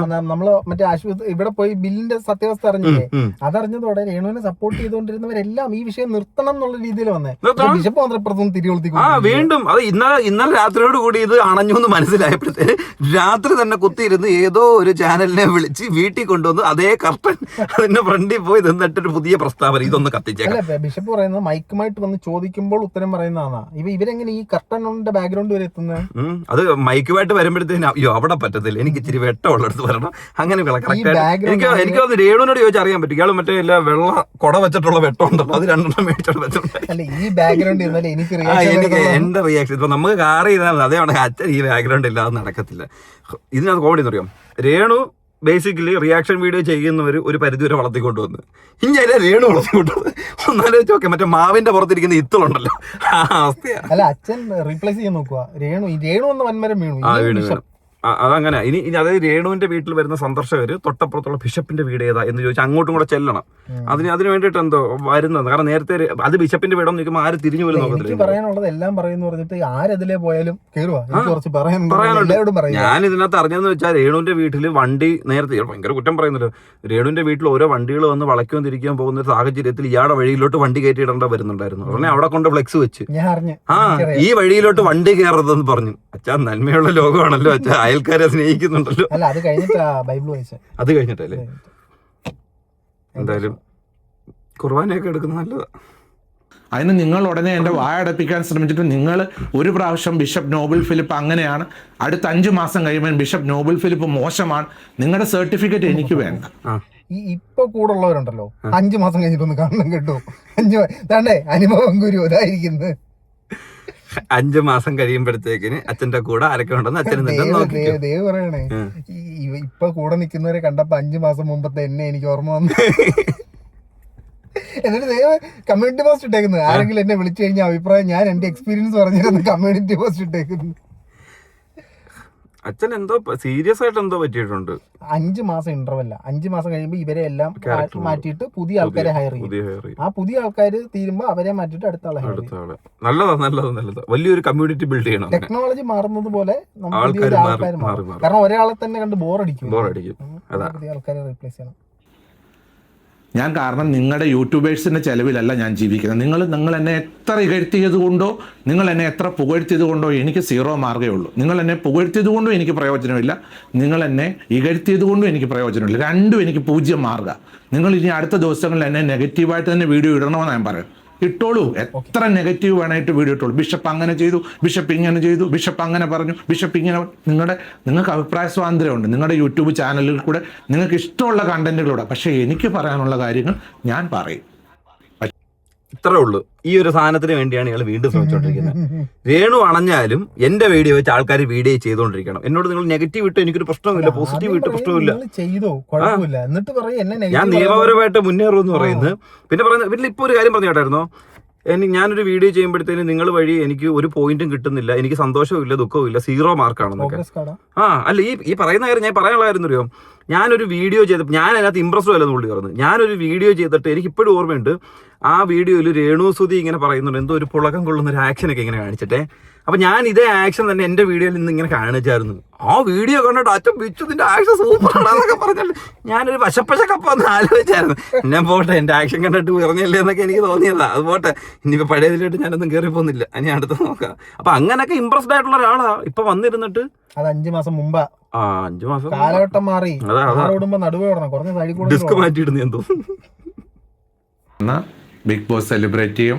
Speaker 3: നമ്മള് മറ്റേ ആശുപത്രി ഇവിടെ പോയി ബില്ലിന്റെ സത്യാവസ്ഥ അറിഞ്ഞില്ലേ? അതറിഞ്ഞതോടെ രേണുവിനെ സപ്പോർട്ട് ചെയ്തുകൊണ്ടിരുന്നവരെല്ലാം ഈ വിഷയം നിർത്തണം എന്നുള്ള രീതിയിൽ വന്നേ. ബിഷപ്പ് മാത്രം തിരികൊളുത്തി
Speaker 2: വീണ്ടും അത് ഇന്നലെ രാത്രിയോട് കൂടി ഇത് അണഞ്ഞു എന്ന് മനസ്സിലായപ്പോഴത്തേന് രാത്രി തന്നെ കുത്തിയിരുന്ന് ഏതോ ഒരു ചാനലിനെ വിളിച്ച് വീട്ടിൽ കൊണ്ടുവന്ന് അതേ കർട്ടൻ അതിന്റെ ഫ്രണ്ടിൽ പോയി നിന്നിട്ടൊരു പുതിയ പ്രസ്താവന ഇതൊന്ന് കത്തിച്ചേക്കാം.
Speaker 3: ബിഷപ്പ് പറയുന്നത് മൈക്കുമായിട്ട് വന്ന് ചോദിക്കുമ്പോൾ ഉത്തരം പറയുന്നതാണ്. ഇവരെങ്ങനെ ഈ കർട്ടന്റെ ബാക്ക്ഗ്രൗണ്ട് വരെ എത്തുന്നത്?
Speaker 2: അത് മൈക്കുമായിട്ട് വരുമ്പോഴത്തേന് അയ്യോ അവിടെ പറ്റത്തില്ല, എനിക്ക് ഇച്ചിരി വെട്ടമുള്ളടുത്ത് വരണം. അങ്ങനെ എനിക്ക് വന്ന് രേണുവിനോട് ചോദിച്ചാൽ അറിയാൻ പറ്റും. ഇയാൾ മറ്റേ എല്ലാ വെള്ള കൊട വെച്ചിട്ടുള്ള വെട്ടം ഉണ്ടല്ലോ, അത് 2 മേടിച്ചോണ്ട് വെച്ചിട്ടുണ്ട്. എനിക്ക് എന്റെ റിയാക്ഷൻ ഇപ്പൊ നമുക്ക് കാർ ചെയ്താൽ അതേപോലെ അച്ഛൻ ഈ ബാക്ക്ഗ്രൗണ്ട് ഇല്ലാതെ നടക്കത്തില്ല. ഇതിനകത്ത് കോമഡി എന്ന് പറയാം, രേണു ബേസിക്കലി റിയാക്ഷൻ വീഡിയോ ചെയ്യുന്നവർ ഒരു പരിധി വരെ വളർത്തിക്കൊണ്ടുവന്ന് ഇനി രേണു വളർത്തിക്കൊണ്ടുവന്ന് ഒന്നാലോചിച്ച് നോക്കെ മറ്റേ മാവിന്റെ പുറത്തിരിക്കുന്ന ഇത്തളുണ്ടല്ലോ ആ അവസ്ഥയാ.
Speaker 3: അല്ല അച്ഛൻ റീപ്ലേസ് ചെയ്യാൻ നോക്കുക. രേണു എന്ന വൻമരം വീണു.
Speaker 2: അതങ്ങനെ. ഇനി അതായത് രേണുവിന്റെ വീട്ടിൽ വരുന്ന സന്ദർശകർ തൊട്ടപ്പുറത്തുള്ള ബിഷപ്പിന്റെ വീട് ഏതാ എന്ന് ചോദിച്ചാൽ അങ്ങോട്ടും കൂടെ ചെല്ലണം. അതിന് വേണ്ടിയിട്ട് എന്തോ വരുന്നത്. കാരണം നേരത്തെ അത് ബിഷപ്പിന്റെ വീടം നിൽക്കുമ്പോൾ ആര് തിരിഞ്ഞു പോലും നോക്കത്തില്ല.
Speaker 3: എനിക്ക് പറയാനുള്ളത് എല്ലാം പറയുന്നു പറഞ്ഞിട്ട് ആരെതിലേ പോയാലും കേറുവാ. കുറച്ച് പറയാനുണ്ട്.
Speaker 2: ഞാൻ ഇതിനകത്ത് അറിഞ്ഞതെന്ന് വെച്ചാൽ രേണുവിന്റെ വീട്ടിൽ വണ്ടി നേരത്തെ ഭയങ്കര കുറ്റം പറയുന്നല്ലോ. രേണുവിന്റെ വീട്ടിൽ ഓരോ വണ്ടികൾ വന്ന് വളയ്ക്കുകയും തിരിക്കാൻ പോകുന്ന ഒരു സാഹചര്യത്തിൽ ഇയാളുടെ വഴിയിലോട്ട് വണ്ടി കയറ്റി ഇടേണ്ട വരുന്നുണ്ടായിരുന്നു. ഉടനെ അവിടെ കൊണ്ട് ഫ്ലെക്സ് വെച്ച് ഈ വഴിയിലോട്ട് വണ്ടി കയറരുതെന്ന് പറഞ്ഞു. അച്ഛാ നന്മയുള്ള ലോകമാണല്ലോ അച്ഛാ, അയൽക്കാരെ സ്നേഹിക്കുന്നുണ്ടല്ലോ.
Speaker 3: അത് കഴിഞ്ഞിട്ടല്ലേ.
Speaker 2: എന്തായാലും കുർബാനയൊക്കെ എടുക്കുന്നത് നല്ലതാ.
Speaker 1: അതിന് നിങ്ങൾ ഉടനെ എൻ്റെ വായടപ്പിക്കാൻ ശ്രമിച്ചിട്ട് നിങ്ങൾ ഒരു പ്രാവശ്യം ബിഷപ്പ് നോബൽ ഫിലിപ്പ് അങ്ങനെയാണ്, അടുത്ത 5 മാസം കഴിയുമ്പോൾ ബിഷപ്പ് നോബൽ ഫിലിപ്പ് മോശമാണ്, നിങ്ങളുടെ സർട്ടിഫിക്കറ്റ് എനിക്ക് വേണ്ട.
Speaker 3: ഇപ്പൊ കൂടെ ഉള്ളവരുണ്ടല്ലോ 5 മാസം കഴിഞ്ഞിട്ടൊന്ന് കാണണം കേട്ടോ. 5 അനുഭവം ഗുരു ഇതായിരിക്കുന്നത്.
Speaker 2: 5 മാസം കഴിയുമ്പോഴത്തേക്കിന് അച്ഛന്റെ കൂടെ ആരൊക്കെ ഉണ്ടെന്ന് അച്ഛൻ
Speaker 3: ദേവ് പറയണേ, ഇപ്പൊ കൂടെ നിൽക്കുന്നവരെ കണ്ടപ്പോ 5 മാസം മുമ്പത്തെ എന്നെ എനിക്ക് ഓർമ്മ വന്നു. എന്നിട്ട് ദേവ് കമ്മ്യൂണിറ്റി പോസ്റ്റ് ഇട്ടേക്കുന്നത്, ആരെങ്കിലും എന്നെ വിളിച്ചു കഴിഞ്ഞ അഭിപ്രായം ഞാൻ എന്റെ എക്സ്പീരിയൻസ് പറഞ്ഞിരുന്നു കമ്മ്യൂണിറ്റി പോസ്റ്റ് ഇട്ടേക്കുന്നു.
Speaker 2: അച്ഛൻ എന്തോ സീരിയസ് ആയിട്ട് എന്തോ പറ്റിയിട്ടുണ്ട്.
Speaker 3: 5 മാസം ഇന്റർവെല്ല. 5 മാസം കഴിയുമ്പോൾ ഇവരെ എല്ലാം മാറ്റിയിട്ട് പുതിയ ആൾക്കാരെ ഹയർ ചെയ്യും. ആ പുതിയ ആൾക്കാർ തീരുമ്പോ അവരെ മാറ്റിയിട്ട് അടുത്ത ആളെ ഹയർ ചെയ്യും.
Speaker 2: നല്ലതാ. വലിയൊരു കമ്മ്യൂണിറ്റി ബിൽഡ് ചെയ്യണം.
Speaker 3: ടെക്നോളജി മാറുന്നത് പോലെ ആൾക്കാർ മാറും. കാരണം ഒരാളെ തന്നെ കണ്ട് ബോറടിക്കും. പുതിയ ആൾക്കാരെ റീപ്ലേസ് ചെയ്യണം.
Speaker 1: ഞാൻ കാരണം നിങ്ങളുടെ യൂട്യൂബേഴ്സിൻ്റെ ചിലവിലല്ല ഞാൻ ജീവിക്കുന്നത്. നിങ്ങൾ എന്നെ എത്ര ഇകഴ്ത്തിയത് കൊണ്ടോ നിങ്ങൾ എന്നെ എത്ര പുകഴ്ത്തിയത് കൊണ്ടോ എനിക്ക് 0 മാർഗ്ഗമേ ഉള്ളൂ. നിങ്ങൾ എന്നെ പുകഴ്ത്തിയത് കൊണ്ടും എനിക്ക് പ്രയോജനമില്ല, നിങ്ങൾ എന്നെ ഇകഴ്ത്തിയത് കൊണ്ടും എനിക്ക് പ്രയോജനമില്ല. രണ്ടും എനിക്ക് 0 മാർഗ്ഗം. നിങ്ങൾ ഇനി അടുത്ത ദിവസങ്ങളിൽ എന്നെ നെഗറ്റീവായിട്ട് തന്നെ വീഡിയോ ഇടണമെന്ന് ഞാൻ പറയും. ഇട്ടോളൂ, എത്ര നെഗറ്റീവ് വേണമായിട്ട് വീഡിയോ ഇട്ടോളൂ. ബിഷപ്പ് അങ്ങനെ ചെയ്തു, ബിഷപ്പ് ഇങ്ങനെ ചെയ്തു, ബിഷപ്പ് അങ്ങനെ പറഞ്ഞു, ബിഷപ്പ് ഇങ്ങനെ. നിങ്ങൾക്ക് അഭിപ്രായ സ്വാതന്ത്ര്യമുണ്ട് നിങ്ങളുടെ യൂട്യൂബ് ചാനലിൽ കൂടെ, നിങ്ങൾക്ക് ഇഷ്ടമുള്ള കണ്ടന്റുകളൂടെ. പക്ഷേ എനിക്ക് പറയാനുള്ള കാര്യങ്ങൾ ഞാൻ പറയും.
Speaker 2: ഇത്രേ ഉള്ളൂ. ഈ ഒരു സാധനത്തിന് വേണ്ടിയാണ് ഇയാൾ വീണ്ടും ശ്രമിച്ചുകൊണ്ടിരിക്കുന്നത്. രേണു അണഞ്ഞാലും എന്റെ വീഡിയോ വെച്ച് ആൾക്കാർ വീഡിയോ ചെയ്തുകൊണ്ടിരിക്കണം. എന്നോട് നിങ്ങൾ നെഗറ്റീവ് ഇട്ട് എനിക്കൊരു പ്രശ്നമില്ല, പോസിറ്റീവ് ഇട്ട് പ്രശ്നമില്ല. ഞാൻ നിയമപരമായിട്ട് മുന്നേറുമെന്ന് പറയുന്നത്. പിന്നെ പറയുന്നത് വീട്ടിൽ ഇപ്പൊ ഒരു കാര്യം പറഞ്ഞു കേട്ടായിരുന്നോ, ഞാനൊരു വീഡിയോ ചെയ്യുമ്പോഴത്തേന് നിങ്ങൾ വഴി എനിക്ക് ഒരു പോയിന്റും കിട്ടുന്നില്ല, എനിക്ക് സന്തോഷവും ഇല്ല ദുഃഖവും ഇല്ല, 0 മാർക്കാണെന്നൊക്കെ. അല്ല ഈ പറയുന്ന കാര്യം ഞാൻ പറയാനുള്ളതായിരുന്നു അറിയോ. ഞാനൊരു വീഡിയോ ചെയ്തപ്പോൾ ഞാൻ അതിനകത്ത് ഇംപ്രസ്ഡ് അല്ലെന്ന് പുള്ളി പറഞ്ഞു. ഞാനൊരു വീഡിയോ ചെയ്തിട്ട് എനിക്ക് ഇപ്പോഴും ഓർമ്മയുണ്ട്, ആ വീഡിയോയിൽ രേണുസുതി ഇങ്ങനെ പറയുന്നുണ്ട്, എന്തോ ഒരു പുളകം കൊള്ളുന്ന ഒരു ആക്ഷനൊക്കെ ഇങ്ങനെ കാണിച്ചിട്ടെ. അപ്പൊ ഞാൻ ഇതേ ആക്ഷൻ തന്നെ എന്റെ വീഡിയോയിൽ നിന്ന് ഇങ്ങനെ കാണിച്ചായിരുന്നു. ആ വീഡിയോ കണ്ടിട്ട് അച്ഛൻ പിച്ചു നിന്റെ ആക്ഷൻ സൂപ്പറാണെന്നൊക്കെ പറഞ്ഞിട്ട് ഞാനൊരു വശപ്പശക്കപ്പൊന്ന് ആലോചിച്ചായിരുന്നു. ഞാൻ പോട്ടെ, എന്റെ ആക്ഷൻ കണ്ടിട്ട് ഉയർന്നില്ലേ എന്നൊക്കെ എനിക്ക് തോന്നിയതാ. അത് പോട്ടെ, ഇനിയിപ്പോ പഴയതിലോട്ട് ഞാനൊന്നും കയറി പോകുന്നില്ല, ഇനി അടുത്ത് നോക്കാം. അപ്പൊ അങ്ങനെയൊക്കെ ഇംപ്രസ്ഡ് ആയിട്ടുള്ള ഒരാളാ ഇപ്പൊ വന്നിരുന്നിട്ട്.
Speaker 3: അത് 5 മാസം മുമ്പാ.
Speaker 2: 5 മാസം
Speaker 3: കാലഘട്ടം മാറി.
Speaker 2: ഡിസ്ക് മാറ്റിയിടുന്നു എന്തോ.
Speaker 1: ബിഗ് ബോസ് സെലിബ്രിറ്റിയും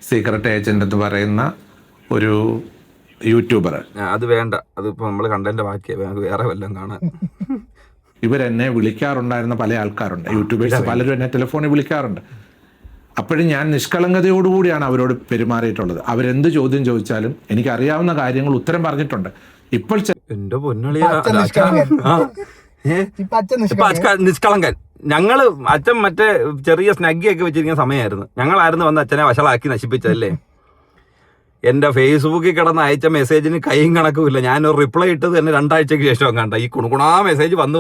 Speaker 1: സീക്രട്ട് ഏജന്റ് എന്ന് പറയുന്ന ഒരു യൂട്യൂബർ.
Speaker 2: അത് വേണ്ട, അതിപ്പോ നമ്മള് കണ്ടതിന്റെ ബാക്കിയാ, വേറെ വല്ലതും കാണാൻ.
Speaker 1: ഇവരെന്നെ വിളിക്കാറുണ്ടായിരുന്ന പല ആൾക്കാരുണ്ട്, യൂട്യൂബേഴ്സ് പലരും എന്നെ ടെലിഫോണിൽ വിളിക്കാറുണ്ട്. അപ്പോഴും ഞാൻ നിഷ്കളങ്കതയോടുകൂടിയാണ് അവരോട് പെരുമാറിയിട്ടുള്ളത്. അവരെന്ത് ചോദ്യം ചോദിച്ചാലും എനിക്കറിയാവുന്ന കാര്യങ്ങൾ ഉത്തരം പറഞ്ഞിട്ടുണ്ട്. ഇപ്പോൾ
Speaker 2: എന്റെ പൊന്നളിയാ നിഷ്കളങ്കൻ. ഞങ്ങള് അച്ഛൻ മറ്റേ ചെറിയ സ്നഗ്ഗിയൊക്കെ വെച്ചിരിക്കുന്ന സമയമായിരുന്നു. ഞങ്ങളായിരുന്നു വന്ന് അച്ഛനെ വഷളാക്കി നശിപ്പിച്ചതല്ലേ. എന്റെ ഫേസ്ബുക്കിൽ കിടന്ന് അയച്ച മെസ്സേജിന് കൈയും കണക്കുമില്ല. ഞാനൊരു റിപ്ലൈ ഇട്ടത് തന്നെ 2 ആഴ്ചക്ക് ശേഷം കണ്ട ഈ കുണുകുണാ മെസ്സേജ് വന്ന്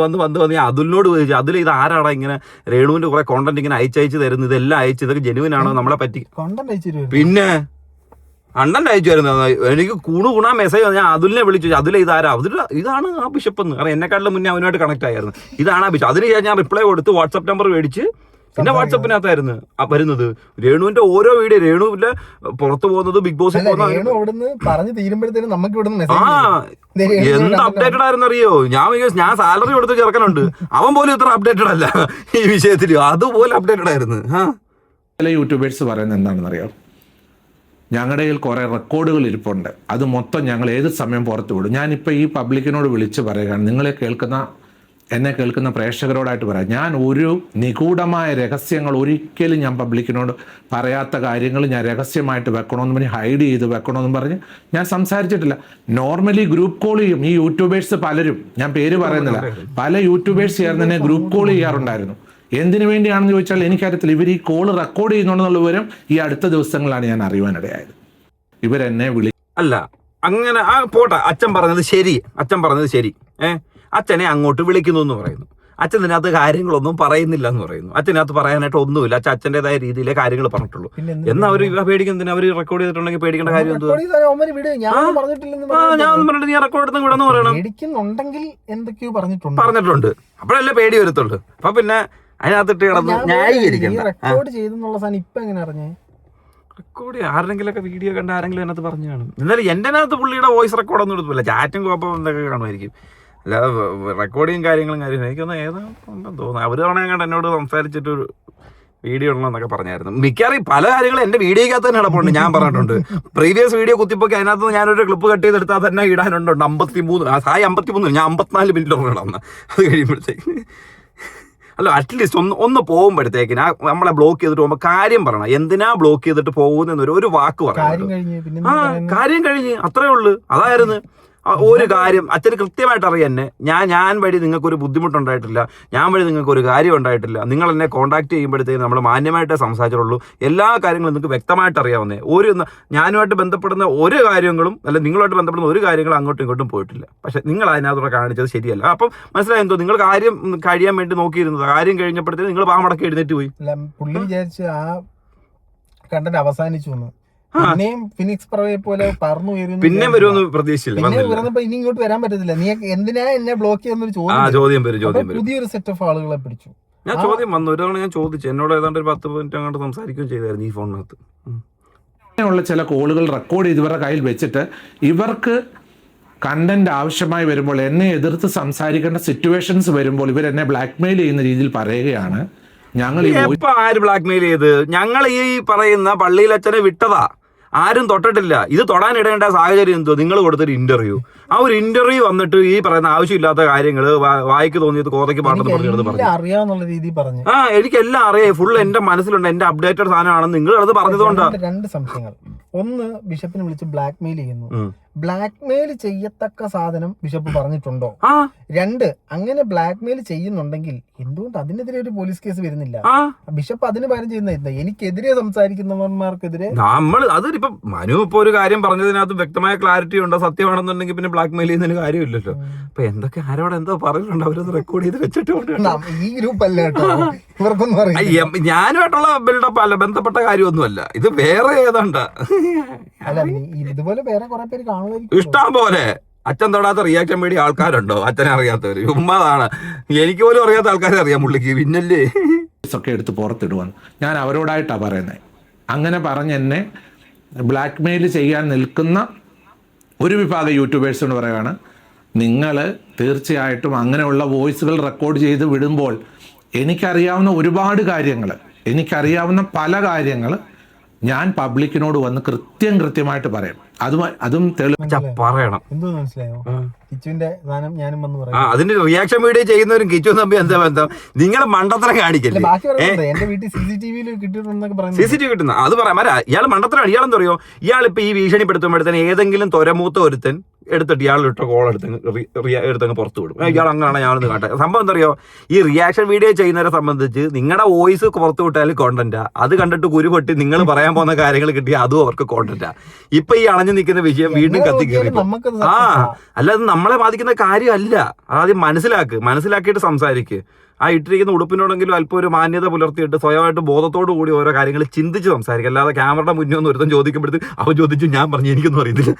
Speaker 2: ഞാൻ അതിനോട് ചോദിച്ചു, അതിൽ ഇത് ആരാടാ ഇങ്ങനെ രേണുവിന്റെ കുറെ കോണ്ടന്റ് ഇങ്ങനെ അയച്ചു തരുന്നു, ഇതെല്ലാം അയച്ചു, ഇതൊക്കെ ജെനുവിൻ ആണോ, നമ്മളെ പറ്റി? പിന്നെ അണ്ണൻ അയച്ചു തരുന്നത് എനിക്ക് കുണുകുണാ മെസ്സേജ്. ഞാൻ അതുലിനെ വിളിച്ചു, അതുലെ ഇതാരാ? ഇതാണ് ആ ബിഷപ്പ് എന്ന്. കാരണം എന്നെക്കാട്ടിലും മുന്നേ അവനുമായിട്ട് കണക്ട് ആയിരുന്നു. ഇതാണ് ആ ബിഷപ്പ്. അതിന് ഞാൻ റിപ്ലൈ കൊടുത്ത് വാട്സ്ആപ്പ് നമ്പർ മേടിച്ച് പിന്നെ വാട്സപ്പിനകത്തായിരുന്നു വരുന്നത്. രേണുവിന്റെ ഓരോ വീഡിയോ, രേണുവിന്റെ പുറത്തു പോകുന്നത്, ബിഗ് ബോസിൽ എന്ത് അപ്ഡേറ്റഡ് ആയിരുന്നു അറിയോ? ഞാൻ സാലറി കൊടുത്ത് ചേർക്കാനുണ്ട്, അവൻ പോലും ഇത്ര അപ്ഡേറ്റഡ് അല്ല ഈ വിഷയത്തിൽ. അതുപോലെ അപ്ഡേറ്റഡ് ആയിരുന്നു.
Speaker 1: ചില യൂട്യൂബേഴ്സ് പറയുന്നത് എന്താണെന്നറിയോ, ഞങ്ങളുടെ കയ്യിൽ കുറേ റെക്കോർഡുകൾ ഇരിപ്പുണ്ട്, അത് മൊത്തം ഞങ്ങൾ ഏത് സമയം പുറത്തു വിടും. ഞാനിപ്പോൾ ഈ പബ്ലിക്കിനോട് വിളിച്ച് പറയുകയാണ്, എന്നെ കേൾക്കുന്ന പ്രേക്ഷകരോടായിട്ട് പറയാം, ഞാൻ ഒരു നിഗൂഢമായ രഹസ്യങ്ങൾ ഒരിക്കലും ഞാൻ പബ്ലിക്കിനോട് പറയാത്ത കാര്യങ്ങൾ ഞാൻ രഹസ്യമായിട്ട് വെക്കണമെന്ന് പറഞ്ഞ് ഹൈഡ് ചെയ്ത് വെക്കണമെന്ന് പറഞ്ഞ് ഞാൻ സംസാരിച്ചിട്ടില്ല. നോർമലി ഗ്രൂപ്പ് കോൾ ചെയ്യും ഈ യൂട്യൂബേഴ്സ് പലരും, ഞാൻ പേര് പറയുന്നില്ല, പല യൂട്യൂബേഴ്സ് ചേർന്ന് തന്നെ ഗ്രൂപ്പ് കോൾ ചെയ്യാറുണ്ടായിരുന്നു. എന്തിനു വേണ്ടിയാണെന്ന് ചോദിച്ചാൽ എനിക്കറിയത്തില്ല. ഇവർ ഈ കോൾ റെക്കോർഡ് ചെയ്യുന്നുണ്ടെന്നുള്ള വിവരം ഈ അടുത്ത ദിവസങ്ങളാണ് ഞാൻ അറിയുവാനിടയായത്. ഇവരെന്നെ
Speaker 2: അല്ല അങ്ങനെ ആ പോട്ടെ, അച്ഛൻ പറഞ്ഞത് ശരി. അച്ഛനെ അങ്ങോട്ട് വിളിക്കുന്നു എന്ന് പറയുന്നു. അച്ഛൻ ഇതിനകത്ത് കാര്യങ്ങളൊന്നും പറയുന്നില്ല എന്ന് പറയുന്നു. അച്ഛനകത്ത് പറയാനായിട്ട് ഒന്നുമില്ല. അച്ഛൻ്റെതായ രീതിയിലെ കാര്യങ്ങൾ പറഞ്ഞിട്ടുള്ളൂ. എന്നാ അവർ പേടിക്കുന്നതിന് അവർ റെക്കോർഡ് ചെയ്തിട്ടുണ്ടെങ്കിൽ പേടിക്കേണ്ട കാര്യം എന്തുവാ? ഞാൻ പറഞ്ഞിട്ട് നീ റെക്കോർഡ് എടുത്ത് വിടെന്ന് പറയണം.
Speaker 3: എന്തൊക്കെയോ
Speaker 2: പറഞ്ഞിട്ടുണ്ട്. അപ്പോഴല്ലേ പേടി വരത്തുള്ളൂ. അപ്പൊ പിന്നെ അതിനകത്തിട്ട് കിടന്ന് ന്യായീകരിക്കണ്ട.
Speaker 3: റെക്കോർഡ് ചെയ്തെന്നുള്ള സാധനം ഇപ്പൊ എങ്ങനെ അറിഞ്ഞേ?
Speaker 2: റെക്കോർഡ് ആരെങ്കിലൊക്കെ വീഡിയോ കണ്ട ആരെങ്കിലും അതിനകത്ത് പറഞ്ഞു കാണും. എന്നാലും എൻ്റെ അതിനകത്ത് പുള്ളിയുടെ വോയിസ് റെക്കോർഡൊന്നും എടുത്തില്ല. ചാറ്റും കോപ്പം എന്തൊക്കെ കാണുമായിരിക്കും. അല്ല റെക്കോർഡിങ് കാര്യങ്ങളും എനിക്കൊന്ന് തോന്നുന്നു അവർ തവണ കണ്ട് എന്നോട് സംസാരിച്ചിട്ട് വീഡിയോ ഇടണമെന്നൊക്കെ പറഞ്ഞായിരുന്നു. മിക്കവാറും പല കാര്യങ്ങളും എൻ്റെ വീഡിയോക്കകത്ത് തന്നെ നടപ്പുണ്ട്. ഞാൻ പറഞ്ഞിട്ടുണ്ട് പ്രീവിയസ് വീഡിയോ കുത്തിപ്പൊക്കെ അതിനകത്ത് ഞാനൊരു ക്ലിപ്പ് കട്ട് ചെയ്തെടുത്താൽ തന്നെ ഇടാനുണ്ട്. 53 സായി 53 ഞാൻ 54 മിനിറ്റ് ഇടണം. അത് കഴിയുമ്പോഴത്തേക്ക് അല്ല അറ്റ്ലീസ്റ്റ് ഒന്ന് പോകുമ്പോഴത്തേക്കിന് നമ്മളെ ബ്ലോക്ക് ചെയ്തിട്ട് പോകുമ്പോൾ കാര്യം പറയണം. എന്തിനാ ബ്ലോക്ക് ചെയ്തിട്ട് പോകുന്നൊരു വാക്ക് പറയണം. കാര്യം കഴിഞ്ഞ് അത്രേ ഉള്ളു. അതായിരുന്നു ഒരു കാര്യം. അച്ഛന് കൃത്യമായിട്ട് അറിയാം എന്നെ. ഞാൻ വഴി നിങ്ങൾക്കൊരു ബുദ്ധിമുട്ടുണ്ടായിട്ടില്ല, ഞാൻ വഴി നിങ്ങൾക്ക് ഒരു കാര്യം ഉണ്ടായിട്ടില്ല. നിങ്ങൾ എന്നെ കോൺടാക്ട് ചെയ്യുമ്പോഴത്തേക്കും നമ്മൾ മാന്യമായിട്ടേ സംസാരിച്ചിട്ടുള്ളൂ. എല്ലാ കാര്യങ്ങളും നിങ്ങൾക്ക് വ്യക്തമായിട്ട് അറിയാവുന്നേ. ഞാനുമായിട്ട് ബന്ധപ്പെടുന്ന ഒരു കാര്യങ്ങളും അല്ല നിങ്ങളുമായിട്ട് ബന്ധപ്പെടുന്ന ഒരു കാര്യങ്ങളും അങ്ങോട്ടും ഇങ്ങോട്ടും പോയിട്ടില്ല. പക്ഷെ നിങ്ങൾ അതിനകത്തൂടെ കാണിച്ചത് ശരിയല്ല. അപ്പം മനസ്സിലായെന്തോ, നിങ്ങൾ കാര്യം കഴിയാൻ വേണ്ടി നോക്കിയിരുന്നത്, കാര്യം കഴിഞ്ഞപ്പോഴത്തേക്കും നിങ്ങൾ പാമടക്കി എഴുന്നേറ്റ് പോയി.
Speaker 3: പുള്ളി വിചാരിച്ച് ആ കണ്ടന്റ് അവസാനിച്ചു. പിന്നെയും ഫിനിക്സ് പറവയെ പോലെ പറന്നു
Speaker 2: പിന്നെ വരുമെന്ന് പ്രതീക്ഷിച്ചില്ല.
Speaker 3: ഇനി ഇങ്ങോട്ട് വരാൻ പറ്റത്തില്ല. നീ എന്തിനാ എന്നെ ബ്ലോക്ക് ചെയ്യുന്നൊരു
Speaker 2: ചോദ്യം വരും.
Speaker 3: പുതിയൊരു സെറ്റ് ഓഫ് ആളുകളെ പിടിച്ചു.
Speaker 2: ഞാൻ ചോദ്യം വന്നു ഒരു തവണ ഞാൻ ചോദിച്ചു. എന്നോട് ഏതാണ്ട് ഒരു 10 മിനിറ്റ് അങ്ങോട്ട് സംസാരിക്കുകയും ചെയ്തായിരുന്നു ഈ ഫോണിനകത്ത്.
Speaker 1: അങ്ങനെയുള്ള ചില കോളുകൾ റെക്കോർഡ് ചെയ്ത് ഇവരുടെ കയ്യിൽ വെച്ചിട്ട് ഇവർക്ക് കണ്ടന്റ് ആവശ്യമായി വരുമ്പോൾ, എന്നെ എതിർത്ത് സംസാരിക്കേണ്ട സിറ്റുവേഷൻസ് വരുമ്പോൾ ഇവരെന്നെ ബ്ലാക്ക്മെയിൽ ചെയ്യുന്ന രീതിയിൽ പറയുകയാണ്. ഞങ്ങൾ
Speaker 2: എപ്പോ ആര് ബ്ലാക്ക്മെയിൽ ചെയ്ത്? ഞങ്ങൾ ഈ പറയുന്ന പള്ളിയിൽ അച്ഛനെ വിട്ടതാ, ആരും തൊട്ടിട്ടില്ല. ഇത് തൊടാനിടേണ്ട സാഹചര്യം എന്തോ? നിങ്ങൾ കൊടുത്തൊരു ഇന്റർവ്യൂ, ആ ഒരു ഇന്റർവ്യൂ വന്നിട്ട് ഈ പറയുന്ന ആവശ്യമില്ലാത്ത കാര്യങ്ങൾ വായിക്ക് തോന്നിയത് കോതയ്ക്ക് പാട്ടെന്ന് പറഞ്ഞു.
Speaker 3: അറിയാവുന്ന രീതി പറഞ്ഞു.
Speaker 2: എനിക്കെല്ലാം അറിയാം. ഫുൾ എന്റെ മനസ്സിലുണ്ട്. എന്റെ അപ്ഡേറ്റഡ് സാധനമാണെന്ന് നിങ്ങൾ അത് പറഞ്ഞതുകൊണ്ടാണ്.
Speaker 3: 2 സംശയങ്ങൾ. ഒന്ന്, ബിഷപ്പിനെ വിളിച്ച് ബ്ലാക്ക്മെയിൽ ചെയ്യുന്നു. ബ്ലാക്ക്മെയിൽ ചെയ്യത്തക്ക സാധനം ബിഷപ്പ് പറഞ്ഞിട്ടുണ്ടോ? 2, അങ്ങനെ ബ്ലാക്ക്മെയിൽ ചെയ്യുന്നുണ്ടെങ്കിൽ എന്തുകൊണ്ട് അതിനെതിരെ ഒരു പോലീസ് കേസ് വരുന്നില്ല? ബിഷപ്പ് അതിന് പകരം ചെയ്യുന്ന എനിക്കെതിരെ സംസാരിക്കുന്നവന്മാർക്കെതിരെ
Speaker 2: നമ്മൾ അതിപ്പോ മനു ഇപ്പൊ ഒരു കാര്യം പറഞ്ഞതിനകത്ത് വ്യക്തമായ ക്ലാരിറ്റി ഉണ്ടോ? സത്യമാണെന്നുണ്ടെങ്കിൽ പിന്നെ ബ്ലാക്ക്മെയിൽ ചെയ്യുന്നതിന് കാര്യമില്ലല്ലോ. അപ്പൊ എന്തൊക്കെ ആരോട് എന്തോ പറയുന്നുണ്ട്, അവരത് റെക്കോർഡ് ചെയ്ത് വെച്ചിട്ടുണ്ട്.
Speaker 3: ഈ ഗ്രൂപ്പ് അല്ല കേട്ടോ, ഇവർക്കൊന്നും അറിയാം.
Speaker 2: ഞാനുമായിട്ടുള്ള ബിൽഡപ്പ് അല്ല, ബന്ധപ്പെട്ട കാര്യമൊന്നുമല്ല. ഇത് വേറെ ഏതാണ്ടാ.
Speaker 3: അല്ല, ഇതുപോലെ വേറെ കുറെ പേര് കാണുമായിരിക്കും.
Speaker 2: ഇഷ്ടം പോലെ അച്ഛൻ തൊടാത്ത റിയാക്ഷൻ വേണ്ടി ആൾക്കാരുണ്ടോ? അച്ഛനെ അറിയാത്തവര് ഉമ്മാതാണ്. എനിക്ക് പോലും അറിയാത്ത ആൾക്കാരെ അറിയാം പുള്ളിക്ക്. പിന്നല്ലേ
Speaker 1: ഒക്കെ എടുത്ത് പുറത്തിടുവാന്ന് ഞാൻ അവരോടായിട്ടാണ് പറയുന്നത്. അങ്ങനെ പറഞ്ഞ് എന്നെ ബ്ലാക്ക്മെയിൽ ചെയ്യാൻ നിൽക്കുന്ന ഒരു വിഭാഗം യൂട്യൂബേഴ്സിനോട് പറയുകയാണ്, നിങ്ങൾ തീർച്ചയായിട്ടും അങ്ങനെയുള്ള വോയിസുകൾ റെക്കോർഡ് ചെയ്ത് വിടുമ്പോൾ എനിക്കറിയാവുന്ന ഒരുപാട് കാര്യങ്ങൾ, എനിക്കറിയാവുന്ന പല കാര്യങ്ങൾ ഞാൻ പബ്ലിക്കിനോട് വന്ന് കൃത്യമായിട്ട് പറയും. അതും
Speaker 2: പറയണം.
Speaker 3: എന്തോ മനസ്സിലായോ? കിച്ചുവിന്റെ സാധനം ഞാനും വന്ന് പറയാം.
Speaker 2: അതിന്റെ റിയാക്ഷൻ വീഡിയോ ചെയ്യുന്നവരും കിച്ചു തമ്പി എന്താ ബന്ധം? നിങ്ങൾ മണ്ടത്തരം കാണിക്കല്ലേ?
Speaker 3: എന്റെ വീട്ടിൽ CCTV കിട്ടിയിട്ടുണ്ടെന്നൊക്കെ പറഞ്ഞു.
Speaker 2: CCTV കിട്ടുന്ന അത് പറയാം. ഇയാൾ മണ്ടത്തരം. ഇയാളെന്താ അറിയോ? ഇയാളിപ്പോ ഈ ഭീഷണിപ്പെടുത്തുമ്പോഴത്തേന് ഏതെങ്കിലും തൊരമൂത്ത ഒരുത്തൻ എടുത്തിട്ട് ഇയാളിട്ട കോൾ എടുത്തങ്ങ് പുറത്തു വിടും. ഇയാൾ അങ്ങനെയാണ് ഞാനൊന്ന് കാട്ടെ. സംഭവം എന്താ അറിയോ? ഈ റിയാക്ഷൻ വീഡിയോ ചെയ്യുന്നവരെ സംബന്ധിച്ച് നിങ്ങളുടെ വോയിസ് പുറത്തു വിട്ടാൽ കോണ്ടന്റാ. അത് കണ്ടിട്ട് കുരുപൊട്ടി നിങ്ങൾ പറയാൻ പോകുന്ന കാര്യങ്ങൾ കിട്ടിയാൽ അതും അവർക്ക് കോണ്ടന്റാ. ഇപ്പൊ ഈ അണഞ്ഞു നിൽക്കുന്ന വിഷയം വീണ്ടും കത്തിക്കേറി. അല്ലാതെ നമ്മളെ ബാധിക്കുന്ന കാര്യമല്ല. ആദ്യം മനസ്സിലാക്കിയിട്ട് സംസാരിക്ക്. ആ ഇട്ടിരിക്കുന്ന ഉടുപ്പിനോടെങ്കിലും അല്പം ഒരു മാന്യത പുലർത്തിയിട്ട് സ്വയമായിട്ട് ബോധത്തോടു കൂടി ഓരോ കാര്യങ്ങൾ ചിന്തിച്ച് സംസാരിക്കുക. അല്ലാതെ ക്യാമറയുടെ മുന്നേ ഒന്ന് ഒരുത്തം ചോദിക്കുമ്പോഴത്തേക്ക് അവൻ ചോദിച്ചു, ഞാൻ പറഞ്ഞു എനിക്കൊന്നും അറിയത്തില്ല.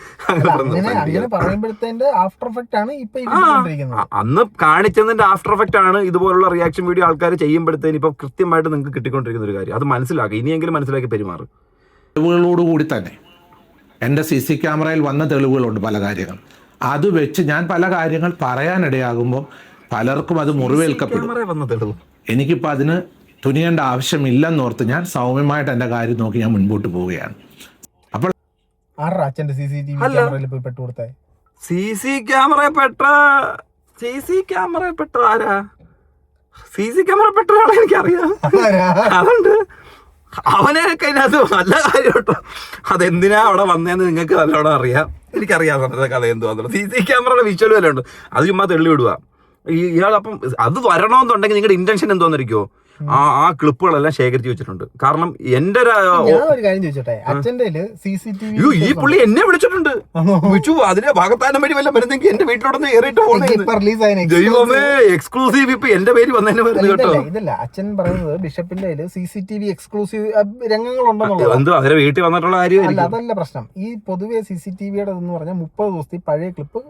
Speaker 2: അന്ന് കാണിച്ചതിന്റെ ആഫ്റ്റർ എഫക്റ്റ് ആണ് ഇതുപോലുള്ള റിയാക്ഷൻ വീഡിയോ ആൾക്കാർ ചെയ്യുമ്പോഴത്തേന് ഇപ്പൊ കൃത്യമായിട്ട് നിങ്ങൾക്ക് കിട്ടിക്കൊണ്ടിരിക്കുന്ന ഒരു കാര്യം. അത് മനസ്സിലാക്കുക. ഇനിയെങ്കിലും മനസ്സിലാക്കി പെരുമാറും.
Speaker 1: തെളിവുകളോടുകൂടി തന്നെ എൻ്റെ CC ക്യാമറയിൽ വന്ന തെളിവുകളുണ്ട് പല കാര്യങ്ങൾ. അത് വെച്ച് ഞാൻ പല കാര്യങ്ങൾ പറയാനിടയാകുമ്പോൾ പലർക്കും അത് മുറിവേൽക്കപ്പെടും. എനിക്കിപ്പോൾ അതിന് തുനിയേണ്ട ആവശ്യമില്ലെന്നോർത്ത് ഞാൻ സൗമ്യമായിട്ട് എൻ്റെ കാര്യം നോക്കി ഞാൻ മുൻപോട്ട് പോവുകയാണ്. അപ്പോൾ
Speaker 2: CC ക്യാമറ പെട്ട ആരാ? CC ക്യാമറ പെട്ട ആളെ എനിക്കറിയാം. അതുണ്ട്. അവനെയൊക്കെ അതിനകത്ത് നല്ല കാര്യം കേട്ടോ. അതെന്തിനാ അവിടെ വന്നതെന്ന് നിങ്ങൾക്ക് നല്ലോണം അറിയാം. എനിക്കറിയാം കഥ എന്തുവാന്നുള്ളത്. CC ക്യാമറയുടെ വിഷ്വൽ വല്ല ഉണ്ട്. അത് ചുമ്മാ തെള്ളി വിടുക. ഇയാൾ അപ്പം അത് വരണമെന്നുണ്ടെങ്കിൽ നിങ്ങളുടെ ഇന്റൻഷൻ എന്തോന്നിരിക്കുമോ? ആ ക്ലിപ്പുകളെല്ലാം ശേഖരിച്ച് വെച്ചിട്ടുണ്ട്. കാരണം എന്റെ
Speaker 3: ഞാൻ ഒരു കാര്യം ചോദിച്ചോട്ടെ, അച്ഛന്റെ CCTV
Speaker 2: ഈ പുള്ളി എന്നെ വിളിച്ചിട്ടുണ്ട്. വിളിച്ചു അതിന്റെ ഭാഗത്താനം വഴി വല്ല വരുന്നെങ്കിൽ എന്റെ വീട്ടിലോടൊന്ന് ഏറിയിട്ട് പോകണേ. ദൈവമേ, എക്സ്ക്ലൂസീവ് ഇപ്പൊ എന്റെ പേര് വന്നതിന് വരുന്നത് കേട്ടോ.
Speaker 3: ഇതല്ല അച്ഛൻ പറയുന്നത് ബിഷപ്പിന്റെ CCTV എക്സ്ക്ലൂസീവ് രംഗങ്ങളുണ്ടെന്നുള്ളത്.
Speaker 2: എന്തോ അവരെ വീട്ടിൽ വന്നിട്ടുള്ള കാര്യമായിരിക്കും.
Speaker 3: അതല്ല പ്രശ്നം. ഈ പൊതുവെ CCTV-യുടെ എന്ന് പറഞ്ഞാൽ 30 ദിവസത്തെ പഴയ ക്ലിപ്പ്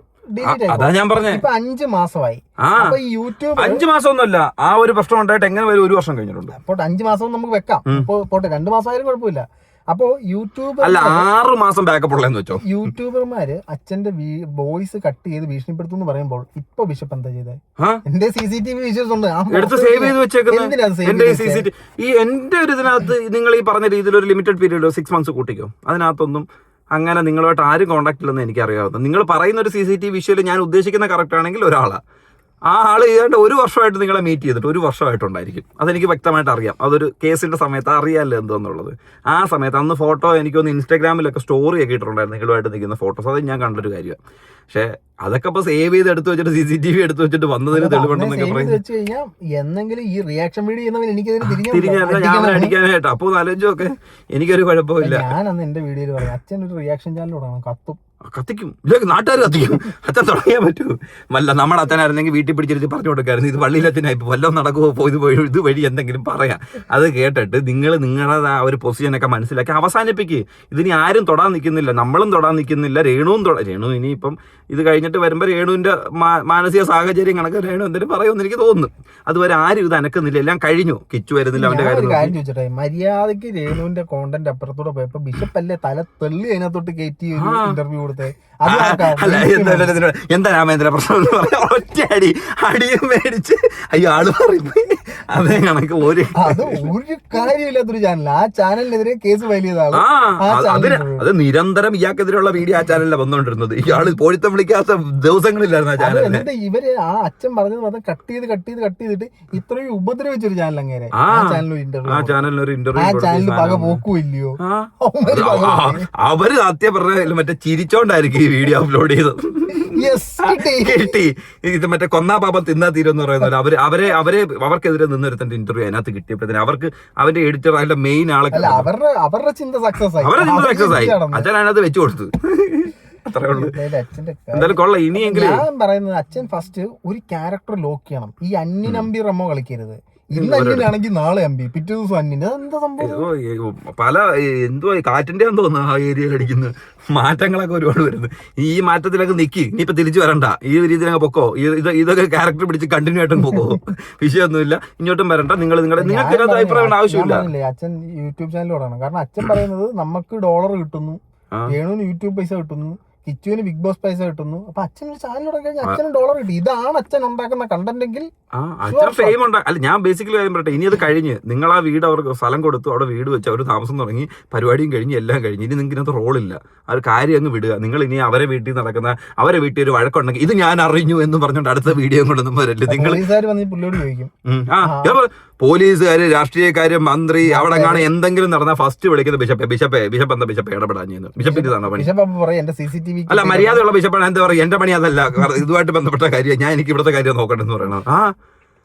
Speaker 2: അതാ ഞാൻ പറഞ്ഞേ.
Speaker 3: ഇപ്പൊ 5 മാസമായി. അപ്പൊ യൂട്യൂബ്
Speaker 2: 5 മാസമൊന്നുമല്ല, ആ ഒരു പ്രശ്നം ഉണ്ടായിട്ട് എങ്ങനെ വരും 1 വർഷം കഴിഞ്ഞിട്ടുണ്ട്.
Speaker 3: അപ്പോൾ 5 മാസം നമുക്ക് വെക്കാം. പോട്ടെ 2 മാസമായാലും കുഴപ്പമില്ല. അപ്പൊ യൂട്യൂബ്
Speaker 2: അല്ല 6 മാസം ബാക്കപ്പ് ഉള്ളതെന്ന് വെച്ചോ.
Speaker 3: യൂട്യൂബർമാര് അച്ഛന്റെ വോയിസ് കട്ട് ചെയ്ത് ഭീഷണിപ്പെടുത്തും എന്ന് പറയുമ്പോൾ ഇപ്പൊ ബിഷപ്പ് എന്താ ചെയ്തത്? എന്റെ CCTV വിഷ്വൽസ് ഉണ്ട്,
Speaker 2: എടുത്ത് സേവ് ചെയ്ത് വെച്ചേക്കുന്നത്. എന്റെ ഒരു ഇതിനകത്ത് നിങ്ങൾ ഈ പറഞ്ഞ രീതിയിൽ ഒരു ലിമിറ്റഡ് പീരീഡ് 6 മന്ത്സ് കൂട്ടിക്കോ. അതിനകത്തൊന്നും അങ്ങനെ നിങ്ങളുമായിട്ട് ആരും കോൺടാക്ട് ഇല്ലെന്ന് എനിക്ക് അറിയാവുന്നത്. നിങ്ങൾ പറയുന്ന ഒരു CCTV വിഷ്വൽ ഞാൻ ഉദ്ദേശിക്കുന്ന കറക്റ്റ് ആണെങ്കിൽ ഒരാളാണ്. ആ ആള് ഏതാണ്ട് 1 വർഷമായിട്ട് നിങ്ങളെ മീറ്റ് ചെയ്തിട്ട് 1 വർഷമായിട്ടുണ്ടായിരിക്കും. അതെനിക്ക് വ്യക്തമായിട്ട് അറിയാം. അതൊരു കേസിന്റെ സമയത്ത് അറിയാമല്ലോ എന്തോന്നുള്ളത്. ആ സമയത്ത് അന്ന് ഫോട്ടോ എനിക്കൊന്ന് ഇൻസ്റ്റാഗ്രാമിലൊക്കെ സ്റ്റോറി ഒക്കെ ഇട്ടിട്ടുണ്ടായിരുന്നു നിങ്ങളുമായിട്ട് നിൽക്കുന്ന ഫോട്ടോസ്. അത് ഞാൻ കണ്ടൊരു കാര്യമാണ്. പക്ഷെ അതൊക്കെ ഇപ്പൊ സേവ് ചെയ്ത് എടുത്ത് വെച്ചിട്ട് CCTV എടുത്ത് വെച്ചിട്ട് വന്നതിന് തെളിവുണ്ടെന്നൊക്കെ
Speaker 3: പറയുന്നത് എന്തെങ്കിലും ഈ റിയാക്ഷൻ വീഡിയോ
Speaker 2: ഞാൻ അടിക്കാനായിട്ട്. അപ്പോൾ ആലോചിച്ചൊക്കെ എനിക്കൊരു കുഴപ്പമില്ല.
Speaker 3: ഞാൻ അന്ന് എന്റെ വീഡിയോയിൽ പറയാം, അച്ഛൻ ഒരു റിയാക്ഷൻ ചാനൽ കത്തും,
Speaker 2: കത്തിക്കും. ഇല്ലെങ്കിൽ നാട്ടുകാർ കത്തിക്കും. അച്ഛൻ തുടങ്ങിയാൽ പറ്റൂ. വല്ല നമ്മുടെ അച്ഛനായിരുന്നെങ്കിൽ വീട്ടിൽ പിടിച്ചിട്ട് പറഞ്ഞു കൊടുക്കായിരുന്നു, ഇത് പള്ളിയിലച്ഛനായി വല്ലതും നടക്കുമോ, ഇത് വഴി എന്തെങ്കിലും പറയാം. അത് കേട്ടിട്ട് നിങ്ങൾ നിങ്ങളുടെ ആ ഒരു പൊസിഷനൊക്കെ മനസ്സിലാക്കി അവസാനിപ്പിക്കുക. ഇതിനി ആരും തൊടാൻ നിൽക്കുന്നില്ല, നമ്മളും തൊടാൻ നിൽക്കുന്നില്ല. രേണു ഇനിയിപ്പം ഇത് കഴിഞ്ഞിട്ട് വരുമ്പോൾ രേണുവിന്റെ മാനസിക സാഹചര്യം കണക്ക് രേണു എന്തെങ്കിലും പറയുമെന്ന് എനിക്ക് തോന്നുന്നു. അതുവരെ ആരും ഇത് അനക്കുന്നില്ല, എല്ലാം കഴിഞ്ഞു. കിച്ചു വരുന്നില്ല അവന്റെ
Speaker 3: കാര്യം ചോദിച്ചിട്ടെ, മര്യാദക്ക് രേണുവിന്റെ കോണ്ടന്റ് അപ്പുറത്തൂടെ പോയപ്പോ ബിഷപ്പ് അല്ലേ തല തെള്ളി അതിനകത്തോട്ട് കയറ്റി ഇന്റർവ്യൂ കൊടുത്തേ.
Speaker 2: എന്താ രാമേന്ദ്ര പ്രശ്നം എന്ന് പറയാം, ഒറ്റ അടിയും മേടിച്ച് അയാള് പറയും. അതേ കണക്ക് ഒരു
Speaker 3: കാര്യമില്ലാത്തൊരു ചാനൽ, ആ ചാനലിനെതിരെ കേസ് ഫയൽ ചെയ്താണ്.
Speaker 2: അത് നിരന്തരം ഇയാൾക്കെതിരെയുള്ള വീഡിയോ ആ ചാനലിലാണ് വന്നോണ്ടിരുന്നത്. ഇയാള് പോഴത്തം വിളിക്കാത്ത ദിവസങ്ങളില്ലായിരുന്നു ആ ചാനൽ.
Speaker 3: എന്നിട്ട് ഇവര് ആ അച്ഛൻ പറഞ്ഞത് മാത്രം കട്ട് ചെയ്തിട്ട് ഇത്രയും ഉപദ്രവിച്ചൊരു ചാനൽ അങ്ങനെ. ആ
Speaker 2: ചാനലിനൊരു ഇന്റർവ്യൂ
Speaker 3: പക പോക്കും ഇല്ലയോ?
Speaker 2: അവര് സത്യം പറഞ്ഞ മറ്റേ ചിരിച്ചോണ്ടായിരിക്കും ഈ വീഡിയോ അപ്ലോഡ് ചെയ്തത്. കിട്ടി. ഇത് മറ്റേ കൊന്നാ പാപം തിന്നാ തീരെന്ന് പറയുന്നത്. അവർക്കെതിരെ നിന്നൊരുത്തന്റെ ഇന്റർവ്യൂ അതിനകത്ത് കിട്ടിയപ്പോഴത്തേന് അവർക്ക് അവന്റെ എഡിറ്റർ അതിന്റെ മെയിൻ ആളെ
Speaker 3: അവരുടെ ചിന്ത സക്സസ് ആയി.
Speaker 2: അച്ഛൻ അതിനകത്ത് വെച്ചു കൊടുത്തു. അത്രേ ഉള്ളൂ. എന്തായാലും കൊള്ളാം. ഇനിയെങ്കിലും
Speaker 3: ഞാൻ പറയുന്നത് അച്ഛൻ ഫസ്റ്റ് ഒരു ക്യാരക്ടർ ലോക്ക് ചെയ്യണം. ഈ അന്യനമ്പി റമ്മോ കളിക്കരുത്. ഇന്ന് അന്യനാണെങ്കിൽ നാളെ അമ്പി, പിറ്റേ ദിവസം അന്യന്. അതെന്താ സംഭവം?
Speaker 2: പല എന്തോ കാറ്റിന്റെ തോന്നുന്നു ആ ഏരിയയിൽ അടിക്കുന്ന മാറ്റങ്ങളൊക്കെ ഒരുപാട് വരുന്നത്. ഈ മാറ്റത്തിലൊക്കെ നിൽക്കി, ഇനിയിപ്പോ തിരിച്ചു വരണ്ട, ഈ രീതിയിലൊക്കെ പൊക്കോ. ഇതൊക്കെ ക്യാരക്ടർ പിടിച്ച് കണ്ടിന്യൂ ആയിട്ടും പോകോ, വിഷയമൊന്നുമില്ല. ഇങ്ങോട്ടും വരണ്ട. നിങ്ങൾക്ക് അഭിപ്രായം ആവശ്യമില്ല.
Speaker 3: അച്ഛൻ യൂട്യൂബ് ചാനലോടാണ്. കാരണം അച്ഛൻ പറയുന്നത് നമുക്ക് ഡോളർ കിട്ടുന്നു, രേണുവിന് യൂട്യൂബ് പൈസ കിട്ടുന്നു, കിച്ചുവിന് ബിഗ് ബോസ് പൈസ കിട്ടുന്നു. അപ്പൊ അച്ഛൻ ഒരു ചാനൽ തുടങ്ങി കഴിഞ്ഞാൽ അച്ഛനും ഡോളർ കിട്ടും. ഇതാണ് അച്ഛൻ ഉണ്ടാക്കുന്ന കണ്ടന്റെങ്കിൽ
Speaker 2: ഫെയിം ഉണ്ടാകും. അല്ല, ഞാൻ ബേസിക്കലി കാര്യം പറയട്ടെ, ഇനി അത് കഴിഞ്ഞ് നിങ്ങൾ ആ വീട് അവർക്ക് സ്ഥലം കൊടുത്തു, അവിടെ വീട് വെച്ച് അവർ താമസം തുടങ്ങി, പരിപാടിയും കഴിഞ്ഞ് എല്ലാം കഴിഞ്ഞ്, ഇനി നിങ്ങൾക്ക് ഇതിനകത്ത് റോളില്ല. ആ ഒരു കാര്യം അങ്ങ് വിടുക. നിങ്ങൾ ഇനി അവരെ വീട്ടിൽ നടക്കുന്ന അവരെ വീട്ടിൽ ഒരു വഴക്കുണ്ടെങ്കിൽ ഇത് ഞാൻ അറിഞ്ഞു എന്ന് പറഞ്ഞുകൊണ്ട് അടുത്ത വീഡിയോ കൊണ്ടൊന്നും വരല്ലേ നിങ്ങൾ. പോലീസുകാര്, രാഷ്ട്രീയക്കാര്, മന്ത്രി അവിടെ കാണാൻ എന്തെങ്കിലും നടന്നാൽ ഫസ്റ്റ് വിളിക്കുന്നത് ബിഷപ്പ് എന്താ ബിഷപ്പ് ഇടപെടാഞ്ഞെന്ന്. ബിഷപ്പിന്റെ അല്ല, മര്യാദയുള്ള ബിഷപ്പാണ്. എന്താ പറയുക, എന്റെ പണി അതല്ല, ഇതുമായിട്ട് ബന്ധപ്പെട്ട കാര്യം, ഞാൻ എനിക്ക് ഇവിടുത്തെ കാര്യം നോക്കണ്ടെന്ന് പറയണം.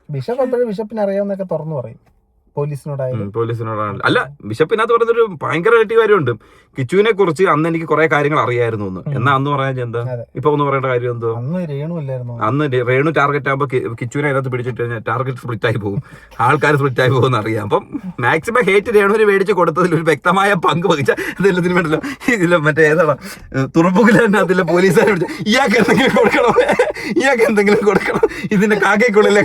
Speaker 3: ബിഷപ്പ് എപ്പോഴും ബിഷപ്പിന് അറിയാവുന്നൊക്കെ തുറന്നു പറയും
Speaker 2: പോലീസിനോടാണ്. അല്ല, ബിഷപ്പിനകത്ത് പറഞ്ഞൊരു ഭയങ്കര കാര്യമുണ്ട്. കിച്ചുവിനെ കുറിച്ച് അന്ന് എനിക്ക് കുറെ കാര്യങ്ങൾ അറിയായിരുന്നു എന്ന്. എന്നാ അന്ന് പറയാൻ എന്താ ഇപ്പൊ ഒന്ന് പറയേണ്ട കാര്യം എന്തോ? അന്ന് രേണു ടാർഗറ്റ് ആകുമ്പോ കിച്ചുവിനെ അതിനകത്ത് പിടിച്ചിട്ട് കഴിഞ്ഞാൽ ടാർഗറ്റ് സ്പ്ലിറ്റ് ആയി പോകും, ആൾക്കാർ സ്പ്ലിറ്റ് ആയി പോകും അറിയാം. അപ്പം മാക്സിമം ഹേറ്റ് രേണുവിന് മേടിച്ച് കൊടുത്തതിൽ ഒരു വ്യക്തമായ പങ്ക് വഹിച്ച ഇതിലും വേണ്ടല്ലോ. ഇതിലും മറ്റേ ഏതാണ് തുറപ്പുകില്ല പോലീസുകാരെ പിടിച്ച ഇയാൾക്ക് എന്തെങ്കിലും കൊടുക്കണം, ഇതിന്റെ കാക്കയ്ക്കുള്ളിലെ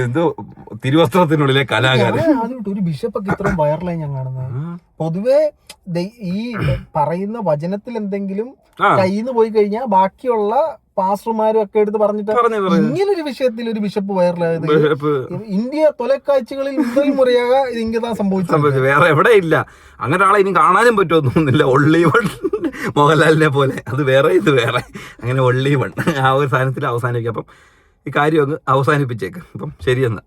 Speaker 2: എന്തോ തിരുവസ്ത്രത്തിനുള്ളിലെ കലാകാരൻ.
Speaker 3: ഒരു ബിഷപ്പൊക്കെ ഇത്രയും വൈറലായി ഞാൻ കാണുന്നത്. പൊതുവെ ഈ പറയുന്ന വചനത്തിൽ എന്തെങ്കിലും കയ്യിൽ നിന്ന് പോയി കഴിഞ്ഞാൽ ബാക്കിയുള്ള പാസ്റ്റർമാരും ഒക്കെ എടുത്ത് പറഞ്ഞിട്ട് ഇങ്ങനൊരു വിഷയത്തിൽ ഒരു ബിഷപ്പ് വൈറലായത് ഇന്ത്യ തൊലക്കാഴ്ചകളിൽ മുതൽ മുറിയാകാൻ ഇങ്ങനെ സംഭവിച്ചു.
Speaker 2: വേറെ എവിടെ ഇല്ല അങ്ങനെ ആളെ ഇനി കാണാനും പറ്റുമൊന്നുമില്ല. ഒള്ളി വൺ മോഹൻലാലിനെ പോലെ, അത് വേറെ ഇത് വേറെ, അങ്ങനെ ഒള്ളി വൺ ആ ഒരു സാധനത്തിൽ അവസാനിക്കും. അപ്പം ഈ കാര്യം അങ്ങ് അവസാനിപ്പിച്ചേക്ക്. അപ്പം ശരിയെന്നാ.